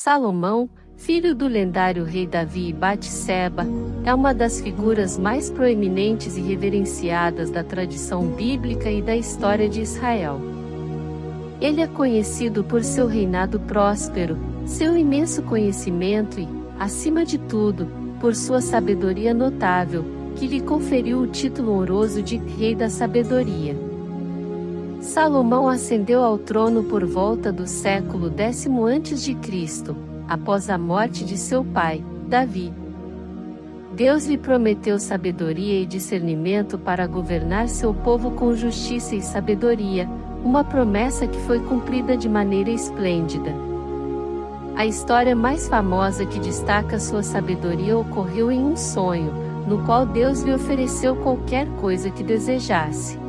Salomão, filho do lendário rei Davi e Batseba, é uma das figuras mais proeminentes e reverenciadas da tradição bíblica e da história de Israel. Ele é conhecido por seu reinado próspero, seu imenso conhecimento e, acima de tudo, por sua sabedoria notável, que lhe conferiu o título honroso de Rei da Sabedoria. Salomão ascendeu ao trono por volta do século X a.C., após a morte de seu pai, Davi. Deus lhe prometeu sabedoria e discernimento para governar seu povo com justiça e sabedoria, uma promessa que foi cumprida de maneira esplêndida. A história mais famosa que destaca sua sabedoria ocorreu em um sonho, no qual Deus lhe ofereceu qualquer coisa que desejasse.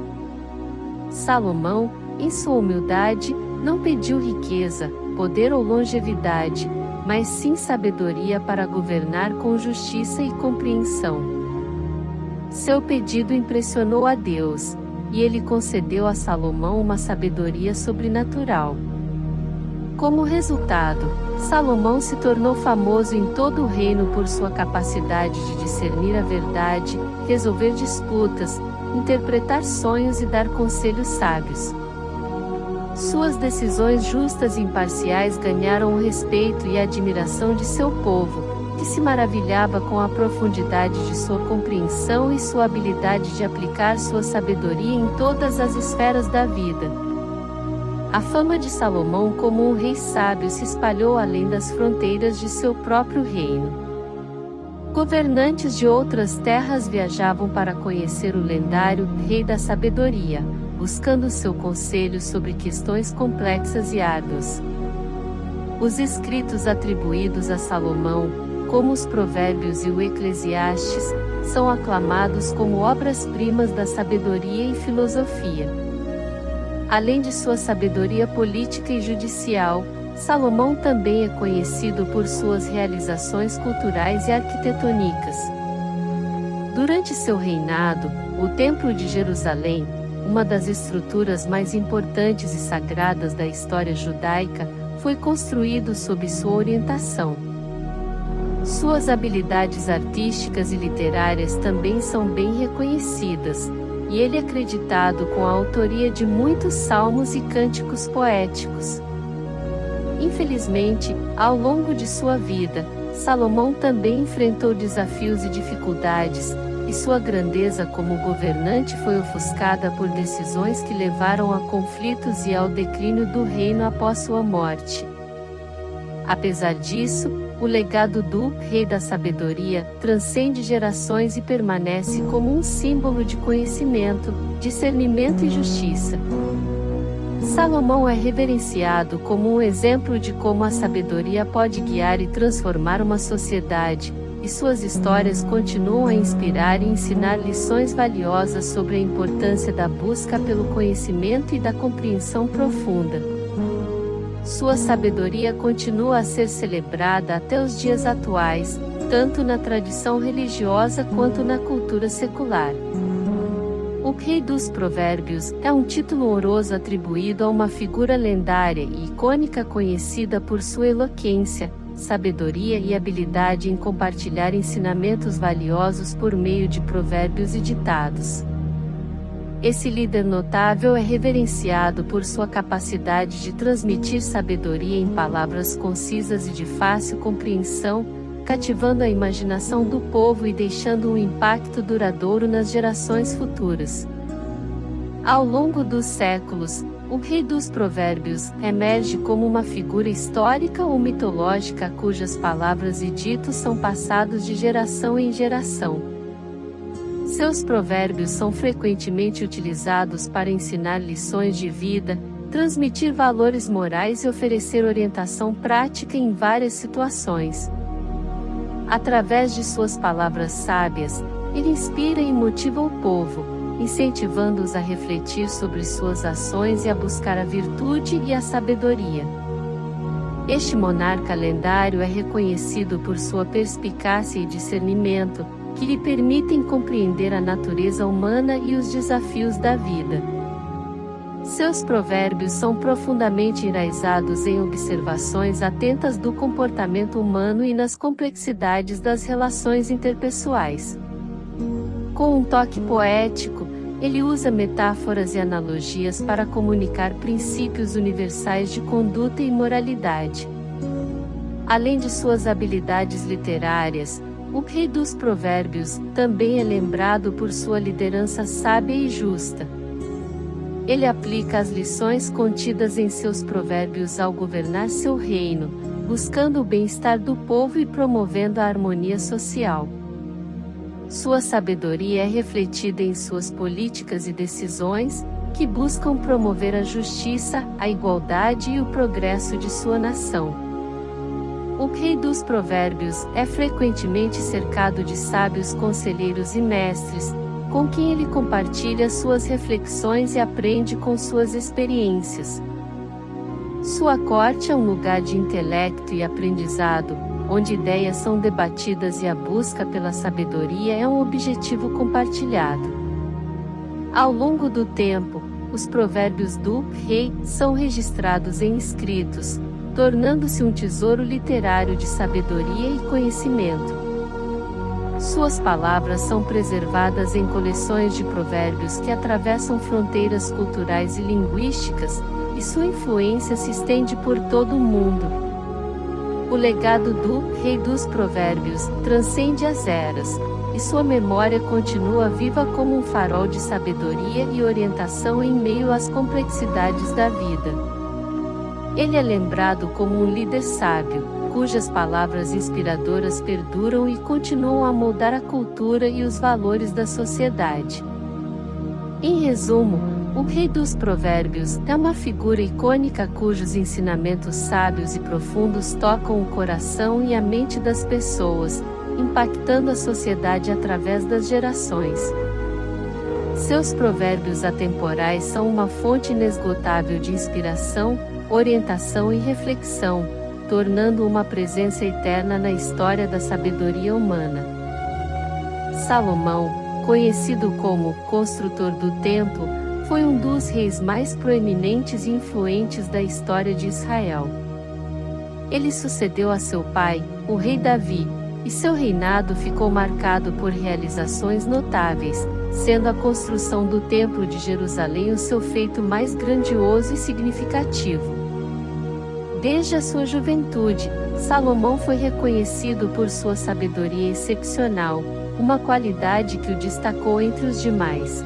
Salomão, em sua humildade, não pediu riqueza, poder ou longevidade, mas sim sabedoria para governar com justiça e compreensão. Seu pedido impressionou a Deus, e ele concedeu a Salomão uma sabedoria sobrenatural. Como resultado, Salomão se tornou famoso em todo o reino por sua capacidade de discernir a verdade, resolver disputas, interpretar sonhos e dar conselhos sábios. Suas decisões justas e imparciais ganharam o respeito e a admiração de seu povo, que se maravilhava com a profundidade de sua compreensão e sua habilidade de aplicar sua sabedoria em todas as esferas da vida. A fama de Salomão como um rei sábio se espalhou além das fronteiras de seu próprio reino. Governantes de outras terras viajavam para conhecer o lendário Rei da Sabedoria, buscando seu conselho sobre questões complexas e árduas. Os escritos atribuídos a Salomão, como os Provérbios e o Eclesiastes, são aclamados como obras-primas da sabedoria e filosofia. Além de sua sabedoria política e judicial, Salomão também é conhecido por suas realizações culturais e arquitetônicas. Durante seu reinado, o Templo de Jerusalém, uma das estruturas mais importantes e sagradas da história judaica, foi construído sob sua orientação. Suas habilidades artísticas e literárias também são bem reconhecidas, e ele é acreditado com a autoria de muitos salmos e cânticos poéticos. Infelizmente, ao longo de sua vida, Salomão também enfrentou desafios e dificuldades, e sua grandeza como governante foi ofuscada por decisões que levaram a conflitos e ao declínio do reino após sua morte. Apesar disso, o legado do Rei da Sabedoria transcende gerações e permanece como um símbolo de conhecimento, discernimento e justiça. Salomão é reverenciado como um exemplo de como a sabedoria pode guiar e transformar uma sociedade, e suas histórias continuam a inspirar e ensinar lições valiosas sobre a importância da busca pelo conhecimento e da compreensão profunda. Sua sabedoria continua a ser celebrada até os dias atuais, tanto na tradição religiosa quanto na cultura secular. O Rei dos Provérbios é um título honroso atribuído a uma figura lendária e icônica conhecida por sua eloquência, sabedoria e habilidade em compartilhar ensinamentos valiosos por meio de provérbios e ditados. Esse líder notável é reverenciado por sua capacidade de transmitir sabedoria em palavras concisas e de fácil compreensão, cativando a imaginação do povo e deixando um impacto duradouro nas gerações futuras. Ao longo dos séculos, o Rei dos Provérbios emerge como uma figura histórica ou mitológica cujas palavras e ditos são passados de geração em geração. Seus provérbios são frequentemente utilizados para ensinar lições de vida, transmitir valores morais e oferecer orientação prática em várias situações. Através de suas palavras sábias, ele inspira e motiva o povo, incentivando-os a refletir sobre suas ações e a buscar a virtude e a sabedoria. Este monarca lendário é reconhecido por sua perspicácia e discernimento, que lhe permitem compreender a natureza humana e os desafios da vida. Seus provérbios são profundamente enraizados em observações atentas do comportamento humano e nas complexidades das relações interpessoais. Com um toque poético, ele usa metáforas e analogias para comunicar princípios universais de conduta e moralidade. Além de suas habilidades literárias, o rei dos provérbios também é lembrado por sua liderança sábia e justa. Ele aplica as lições contidas em seus provérbios ao governar seu reino, buscando o bem-estar do povo e promovendo a harmonia social. Sua sabedoria é refletida em suas políticas e decisões, que buscam promover a justiça, a igualdade e o progresso de sua nação. O rei dos provérbios é frequentemente cercado de sábios conselheiros e mestres, com quem ele compartilha suas reflexões e aprende com suas experiências. Sua corte é um lugar de intelecto e aprendizado, onde ideias são debatidas e a busca pela sabedoria é um objetivo compartilhado. Ao longo do tempo, os provérbios do rei são registrados em escritos, tornando-se um tesouro literário de sabedoria e conhecimento. Suas palavras são preservadas em coleções de provérbios que atravessam fronteiras culturais e linguísticas, e sua influência se estende por todo o mundo. O legado do Rei dos Provérbios transcende as eras, e sua memória continua viva como um farol de sabedoria e orientação em meio às complexidades da vida. Ele é lembrado como um líder sábio, cujas palavras inspiradoras perduram e continuam a moldar a cultura e os valores da sociedade. Em resumo, o Rei dos Provérbios é uma figura icônica cujos ensinamentos sábios e profundos tocam o coração e a mente das pessoas, impactando a sociedade através das gerações. Seus provérbios atemporais são uma fonte inesgotável de inspiração, orientação e reflexão, tornando uma presença eterna na história da sabedoria humana. Salomão, conhecido como construtor do templo, foi um dos reis mais proeminentes e influentes da história de Israel. Ele sucedeu a seu pai, o rei Davi, e seu reinado ficou marcado por realizações notáveis, sendo a construção do Templo de Jerusalém o seu feito mais grandioso e significativo. Desde a sua juventude, Salomão foi reconhecido por sua sabedoria excepcional, uma qualidade que o destacou entre os demais.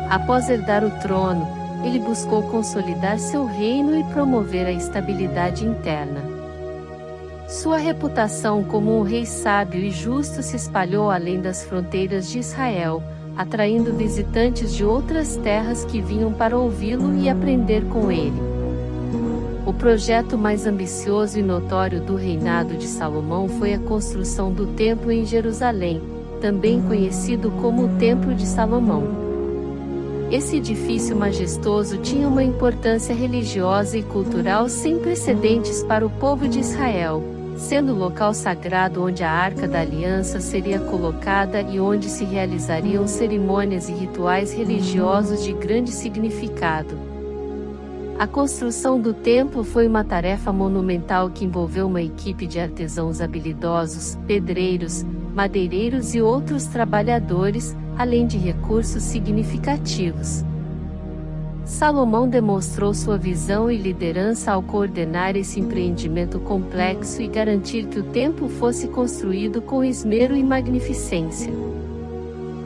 Após herdar o trono, ele buscou consolidar seu reino e promover a estabilidade interna. Sua reputação como um rei sábio e justo se espalhou além das fronteiras de Israel, atraindo visitantes de outras terras que vinham para ouvi-lo e aprender com ele. O projeto mais ambicioso e notório do reinado de Salomão foi a construção do Templo em Jerusalém, também conhecido como o Templo de Salomão. Esse edifício majestoso tinha uma importância religiosa e cultural sem precedentes para o povo de Israel, sendo o local sagrado onde a Arca da Aliança seria colocada e onde se realizariam cerimônias e rituais religiosos de grande significado. A construção do templo foi uma tarefa monumental que envolveu uma equipe de artesãos habilidosos, pedreiros, madeireiros e outros trabalhadores, além de recursos significativos. Salomão demonstrou sua visão e liderança ao coordenar esse empreendimento complexo e garantir que o templo fosse construído com esmero e magnificência.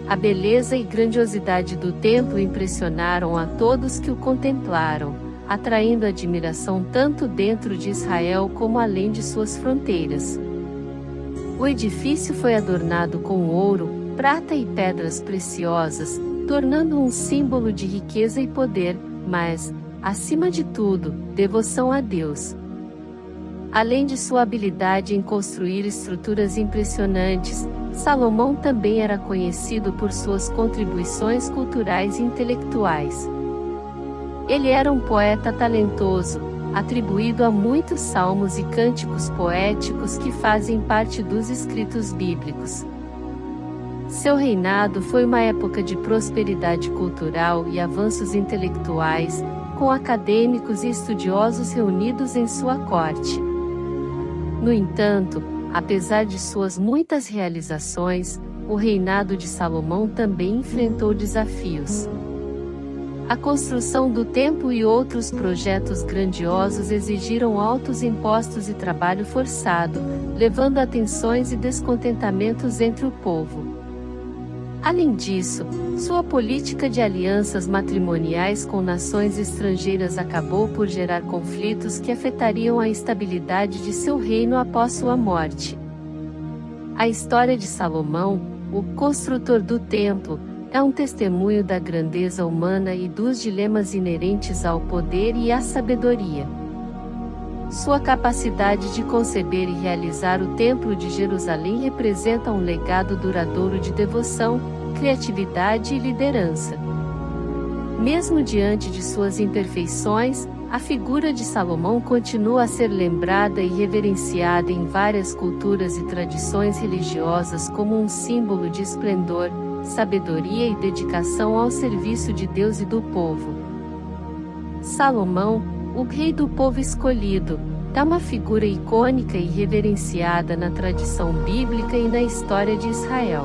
A beleza e grandiosidade do templo impressionaram a todos que o contemplaram, atraindo admiração tanto dentro de Israel como além de suas fronteiras. O edifício foi adornado com ouro, prata e pedras preciosas, tornando um símbolo de riqueza e poder, mas, acima de tudo, devoção a Deus. Além de sua habilidade em construir estruturas impressionantes, Salomão também era conhecido por suas contribuições culturais e intelectuais. Ele era um poeta talentoso, atribuído a muitos salmos e cânticos poéticos que fazem parte dos escritos bíblicos. Seu reinado foi uma época de prosperidade cultural e avanços intelectuais, com acadêmicos e estudiosos reunidos em sua corte. No entanto, apesar de suas muitas realizações, o reinado de Salomão também enfrentou desafios. A construção do templo e outros projetos grandiosos exigiram altos impostos e trabalho forçado, levando a tensões e descontentamentos entre o povo. Além disso, sua política de alianças matrimoniais com nações estrangeiras acabou por gerar conflitos que afetariam a estabilidade de seu reino após sua morte. A história de Salomão, o construtor do templo, é um testemunho da grandeza humana e dos dilemas inerentes ao poder e à sabedoria. Sua capacidade de conceber e realizar o Templo de Jerusalém representa um legado duradouro de devoção, criatividade e liderança. Mesmo diante de suas imperfeições, a figura de Salomão continua a ser lembrada e reverenciada em várias culturas e tradições religiosas como um símbolo de esplendor, sabedoria e dedicação ao serviço de Deus e do povo. Salomão, o rei do povo escolhido, é uma figura icônica e reverenciada na tradição bíblica e na história de Israel.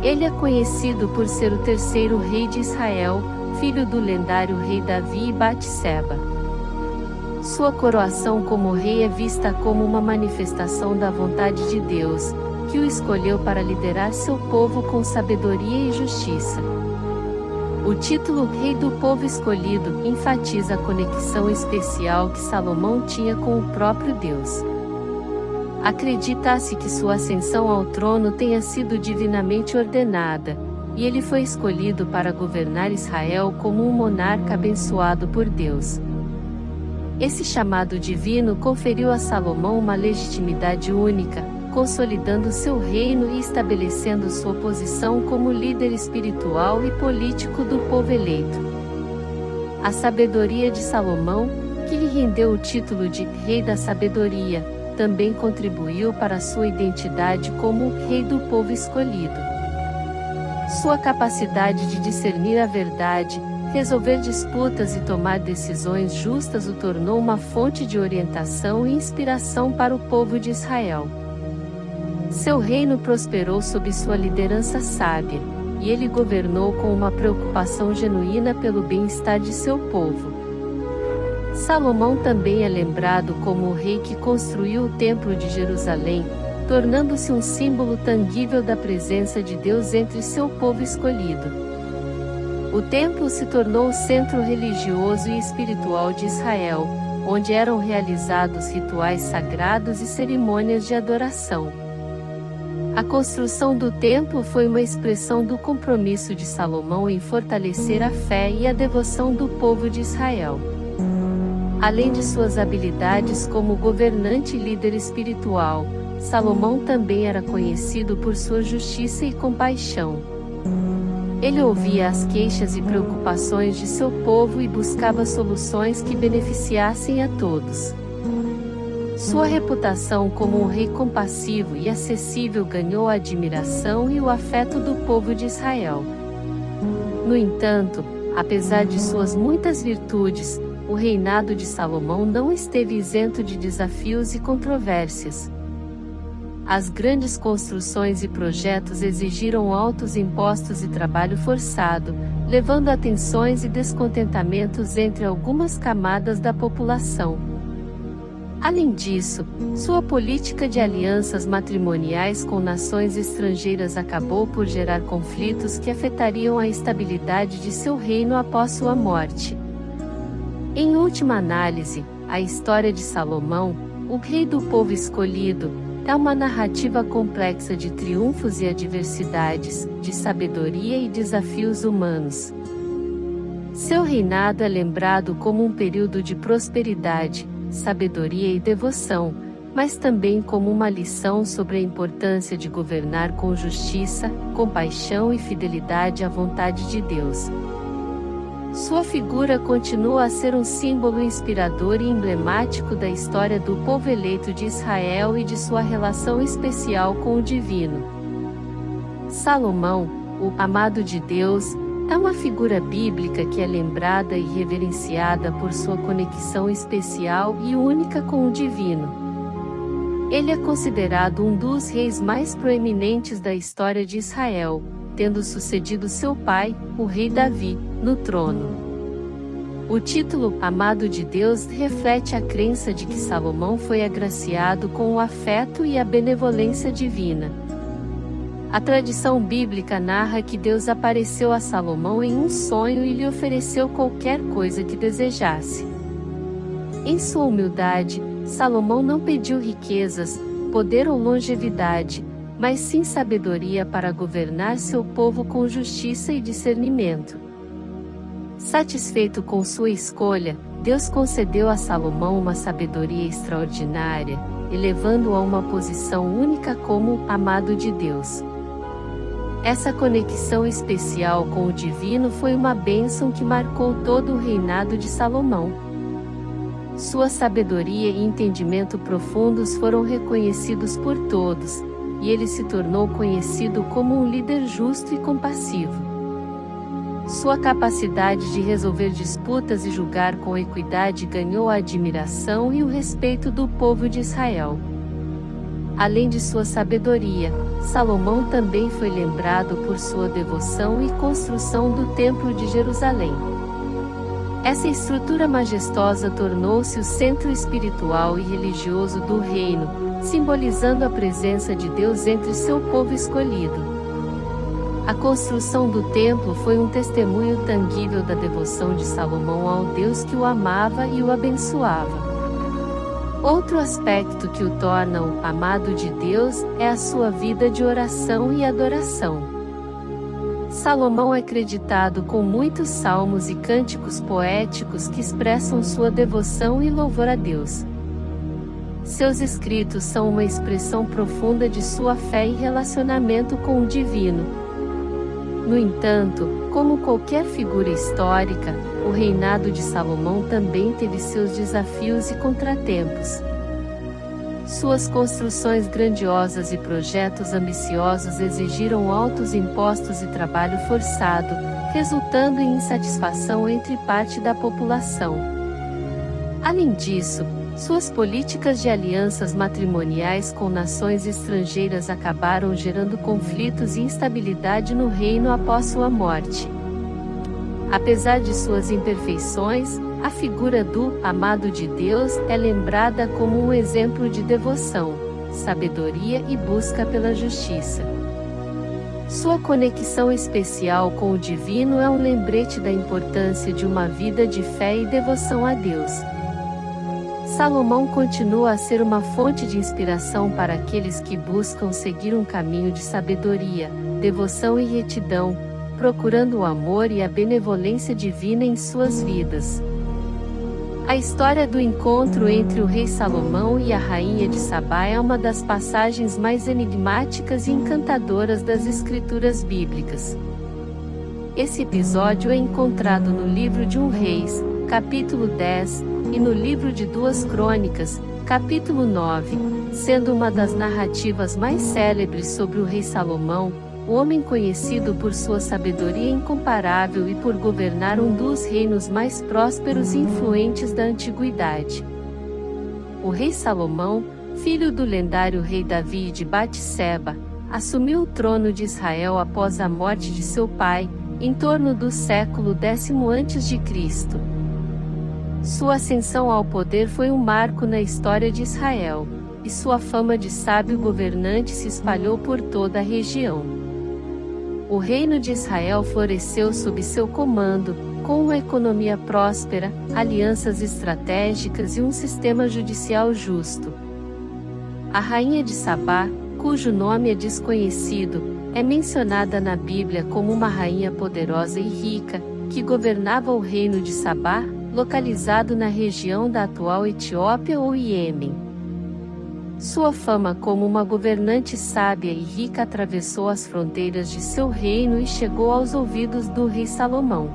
Ele é conhecido por ser o terceiro rei de Israel, filho do lendário rei Davi e Batseba. Sua coroação como rei é vista como uma manifestação da vontade de Deus, que o escolheu para liderar seu povo com sabedoria e justiça. O título Rei do Povo Escolhido enfatiza a conexão especial que Salomão tinha com o próprio Deus. Acredita-se que sua ascensão ao trono tenha sido divinamente ordenada, e ele foi escolhido para governar Israel como um monarca abençoado por Deus. Esse chamado divino conferiu a Salomão uma legitimidade única, consolidando seu reino e estabelecendo sua posição como líder espiritual e político do povo eleito. A sabedoria de Salomão, que lhe rendeu o título de Rei da Sabedoria, também contribuiu para sua identidade como o Rei do Povo Escolhido. Sua capacidade de discernir a verdade, resolver disputas e tomar decisões justas o tornou uma fonte de orientação e inspiração para o povo de Israel. Seu reino prosperou sob sua liderança sábia, e ele governou com uma preocupação genuína pelo bem-estar de seu povo. Salomão também é lembrado como o rei que construiu o Templo de Jerusalém, tornando-se um símbolo tangível da presença de Deus entre seu povo escolhido. O templo se tornou o centro religioso e espiritual de Israel, onde eram realizados rituais sagrados e cerimônias de adoração. A construção do templo foi uma expressão do compromisso de Salomão em fortalecer a fé e a devoção do povo de Israel. Além de suas habilidades como governante e líder espiritual, Salomão também era conhecido por sua justiça e compaixão. Ele ouvia as queixas e preocupações de seu povo e buscava soluções que beneficiassem a todos. Sua reputação como um rei compassivo e acessível ganhou a admiração e o afeto do povo de Israel. No entanto, apesar de suas muitas virtudes, o reinado de Salomão não esteve isento de desafios e controvérsias. As grandes construções e projetos exigiram altos impostos e trabalho forçado, levando a tensões e descontentamentos entre algumas camadas da população. Além disso, sua política de alianças matrimoniais com nações estrangeiras acabou por gerar conflitos que afetariam a estabilidade de seu reino após sua morte. Em última análise, a história de Salomão, o rei do povo escolhido, é uma narrativa complexa de triunfos e adversidades, de sabedoria e desafios humanos. Seu reinado é lembrado como um período de prosperidade, sabedoria e devoção, mas também como uma lição sobre a importância de governar com justiça, compaixão e fidelidade à vontade de Deus. Sua figura continua a ser um símbolo inspirador e emblemático da história do povo eleito de Israel e de sua relação especial com o divino. Salomão, o amado de Deus, é uma figura bíblica que é lembrada e reverenciada por sua conexão especial e única com o divino. Ele é considerado um dos reis mais proeminentes da história de Israel, tendo sucedido seu pai, o rei Davi, no trono. O título Amado de Deus reflete a crença de que Salomão foi agraciado com o afeto e a benevolência divina. A tradição bíblica narra que Deus apareceu a Salomão em um sonho e lhe ofereceu qualquer coisa que desejasse. Em sua humildade, Salomão não pediu riquezas, poder ou longevidade, mas sim sabedoria para governar seu povo com justiça e discernimento. Satisfeito com sua escolha, Deus concedeu a Salomão uma sabedoria extraordinária, elevando-o a uma posição única como amado de Deus. Essa conexão especial com o divino foi uma bênção que marcou todo o reinado de Salomão. Sua sabedoria e entendimento profundos foram reconhecidos por todos, e ele se tornou conhecido como um líder justo e compassivo. Sua capacidade de resolver disputas e julgar com equidade ganhou a admiração e o respeito do povo de Israel. Além de sua sabedoria, Salomão também foi lembrado por sua devoção e construção do Templo de Jerusalém. Essa estrutura majestosa tornou-se o centro espiritual e religioso do reino, simbolizando a presença de Deus entre seu povo escolhido. A construção do templo foi um testemunho tangível da devoção de Salomão ao Deus que o amava e o abençoava. Outro aspecto que o torna o amado de Deus é a sua vida de oração e adoração. Salomão é creditado com muitos salmos e cânticos poéticos que expressam sua devoção e louvor a Deus. Seus escritos são uma expressão profunda de sua fé e relacionamento com o divino. No entanto, como qualquer figura histórica, o reinado de Salomão também teve seus desafios e contratempos. Suas construções grandiosas e projetos ambiciosos exigiram altos impostos e trabalho forçado, resultando em insatisfação entre parte da população. Além disso, suas políticas de alianças matrimoniais com nações estrangeiras acabaram gerando conflitos e instabilidade no reino após sua morte. Apesar de suas imperfeições, a figura do amado de Deus é lembrada como um exemplo de devoção, sabedoria e busca pela justiça. Sua conexão especial com o divino é um lembrete da importância de uma vida de fé e devoção a Deus. Salomão continua a ser uma fonte de inspiração para aqueles que buscam seguir um caminho de sabedoria, devoção e retidão, procurando o amor e a benevolência divina em suas vidas. A história do encontro entre o rei Salomão e a rainha de Sabá é uma das passagens mais enigmáticas e encantadoras das escrituras bíblicas. Esse episódio é encontrado no livro de 1 Reis, capítulo 10, e no livro de 2 Crônicas, capítulo 9, sendo uma das narrativas mais célebres sobre o rei Salomão, o homem conhecido por sua sabedoria incomparável e por governar um dos reinos mais prósperos e influentes da antiguidade. O rei Salomão, filho do lendário rei Davi de Batseba, assumiu o trono de Israel após a morte de seu pai, em torno do século X a.C. Sua ascensão ao poder foi um marco na história de Israel, e sua fama de sábio governante se espalhou por toda a região. O reino de Israel floresceu sob seu comando, com uma economia próspera, alianças estratégicas e um sistema judicial justo. A rainha de Sabá, cujo nome é desconhecido, é mencionada na Bíblia como uma rainha poderosa e rica, que governava o reino de Sabá, localizado na região da atual Etiópia ou Iêmen. Sua fama como uma governante sábia e rica atravessou as fronteiras de seu reino e chegou aos ouvidos do rei Salomão.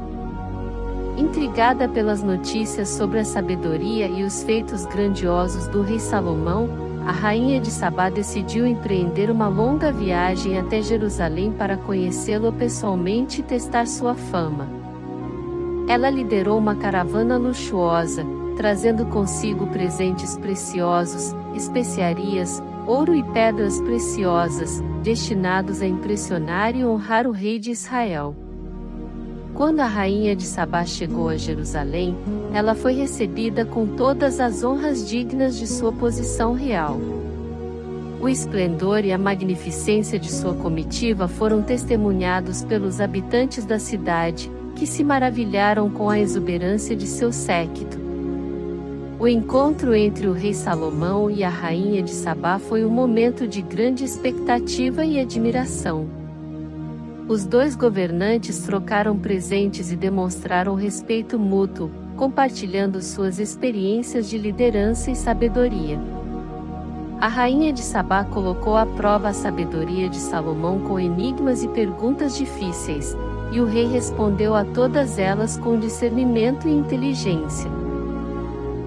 Intrigada pelas notícias sobre a sabedoria e os feitos grandiosos do rei Salomão, a rainha de Sabá decidiu empreender uma longa viagem até Jerusalém para conhecê-lo pessoalmente e testar sua fama. Ela liderou uma caravana luxuosa, trazendo consigo presentes preciosos, especiarias, ouro e pedras preciosas, destinados a impressionar e honrar o rei de Israel. Quando a rainha de Sabá chegou a Jerusalém, ela foi recebida com todas as honras dignas de sua posição real. O esplendor e a magnificência de sua comitiva foram testemunhados pelos habitantes da cidade, que se maravilharam com a exuberância de seu séquito. O encontro entre o rei Salomão e a rainha de Sabá foi um momento de grande expectativa e admiração. Os dois governantes trocaram presentes e demonstraram respeito mútuo, compartilhando suas experiências de liderança e sabedoria. A rainha de Sabá colocou à prova a sabedoria de Salomão com enigmas e perguntas difíceis, e o rei respondeu a todas elas com discernimento e inteligência.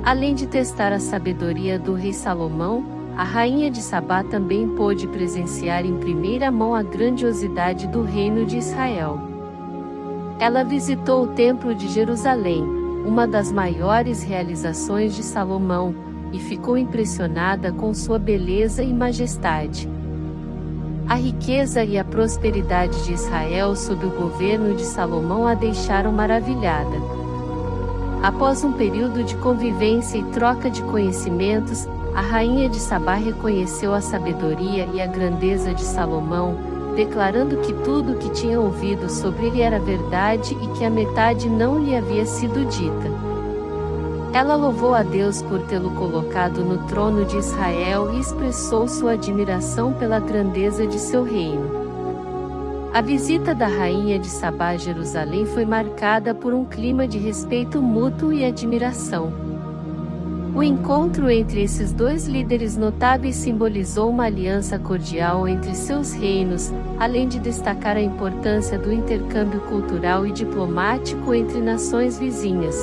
Além de testar a sabedoria do rei Salomão, a rainha de Sabá também pôde presenciar em primeira mão a grandiosidade do reino de Israel. Ela visitou o Templo de Jerusalém, uma das maiores realizações de Salomão, e ficou impressionada com sua beleza e majestade. A riqueza e a prosperidade de Israel sob o governo de Salomão a deixaram maravilhada. Após um período de convivência e troca de conhecimentos, a rainha de Sabá reconheceu a sabedoria e a grandeza de Salomão, declarando que tudo o que tinha ouvido sobre ele era verdade e que a metade não lhe havia sido dita. Ela louvou a Deus por tê-lo colocado no trono de Israel e expressou sua admiração pela grandeza de seu reino. A visita da rainha de Sabá a Jerusalém foi marcada por um clima de respeito mútuo e admiração. O encontro entre esses dois líderes notáveis simbolizou uma aliança cordial entre seus reinos, além de destacar a importância do intercâmbio cultural e diplomático entre nações vizinhas.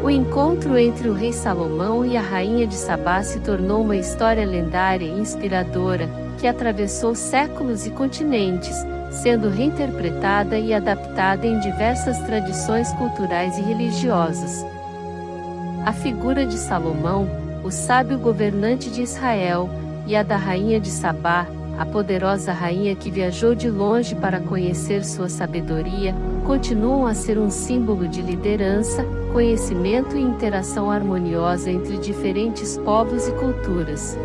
O encontro entre o rei Salomão e a rainha de Sabá se tornou uma história lendária e inspiradora, que atravessou séculos e continentes, sendo reinterpretada e adaptada em diversas tradições culturais e religiosas. A figura de Salomão, o sábio governante de Israel, e a da rainha de Sabá, a poderosa rainha que viajou de longe para conhecer sua sabedoria, continuam a ser um símbolo de liderança, conhecimento e interação harmoniosa entre diferentes povos e culturas.